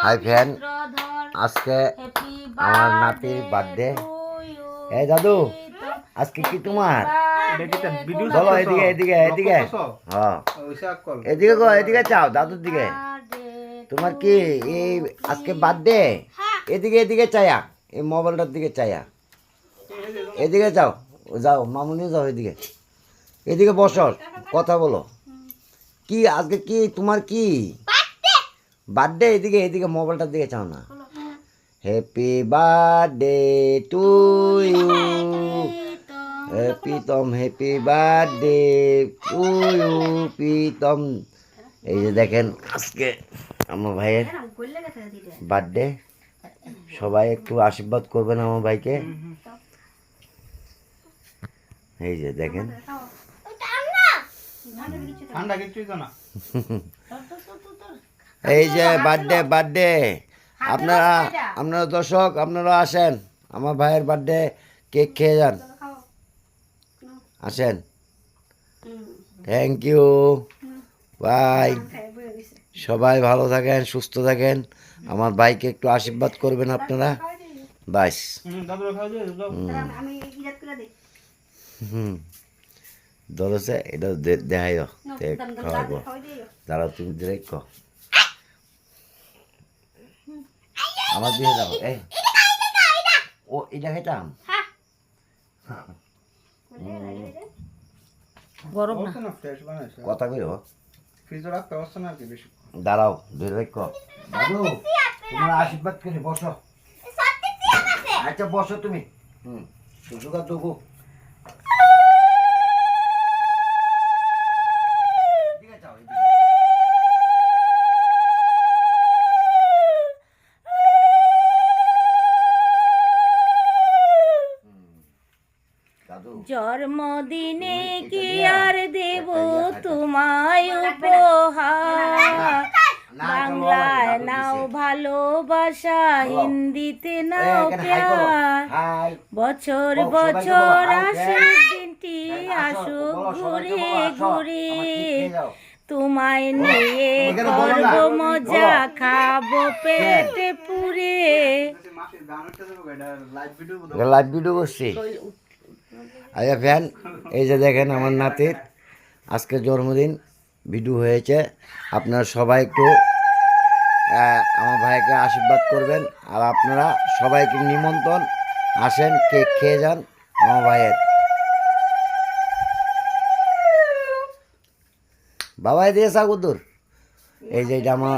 Hi friend, আজকে আমার নাতির বার্থডে। এই দাদু, আজকে কি তোমার? বলো এদিকে এদিকে এদিকে। হ্যাঁ, এদিকে গো, এদিকে চাও দাদুর দিকে। তোমার কি এই আজকে বার্থডে? এদিকে এদিকে চায়া, এই মোবাইলটার দিকে চায়া। এদিকে যাও, যাও মামুনি যাও এদিকে। এদিকে বসো, কথা বলো। কি আজকে কি তোমার কি বার্থডে? এদিকে এদিকে মোবাইলটার দিকে চাও না। Happy birthday to you, Pritam happy birthday to you Pritam. এই যে দেখেন আজকে আমার ভাইয়ের বার্থডে, সবাই একটু আশীর্বাদ করবেন আমার ভাইকে। এই যে দেখেন এই যে বার্থডে বার্থডে। আপনারা আপনারা দর্শক আপনারা আসেন, আমার ভাইয়ের বার্থডে কেক খেয়ে যান। আসেন, থ্যাংক ইউ, বাই। সবাই ভালো থাকেন, সুস্থ থাকেন। আমার ভাইকে একটু আশীর্বাদ করবেন আপনারা, বাস। দলছে এটা দেখাই খাওয়াবো। দাঁড়া তুমি ডিরেক্ট কো আমার দিয়ে যাবো। এই ও এটা খাইতাম গরম না, কথা কই ফ্রিজে রাখতে পারছ না আর কি বেশি। দাঁড়াও ডিরেক্ট কো। দাদু তোমার আশীর্বাদ করে বসো। আচ্ছা বসো তুমি। সুযোগা দুগু জন্মদিনে কি আর দেব তোমায় উপহার। বাংলায় নাও ভালোবাসা, হিন্দিতে নাও প্যার। বছর বছর আসে দিনটি, আসুক ঘুরে ঘুরে। তোমায় নিয়ে করব মজা, খাবো পেটে পুরে। লাইভ ভিডিও করছি। আচ্ছা ফ্যান, এই যে দেখেন আমার নাতির আজকে জন্মদিন, ভিডিও হয়েছে। আপনারা সবাই একটু আমার ভাইকে আশীর্বাদ করবেন। আর আপনারা সবাইকে নিমন্ত্রণ, আসেন কেক খেয়ে যান আমার ভাইয়ের। বাবাই দিয়েছে আগুদুর। এই যে এটা আমার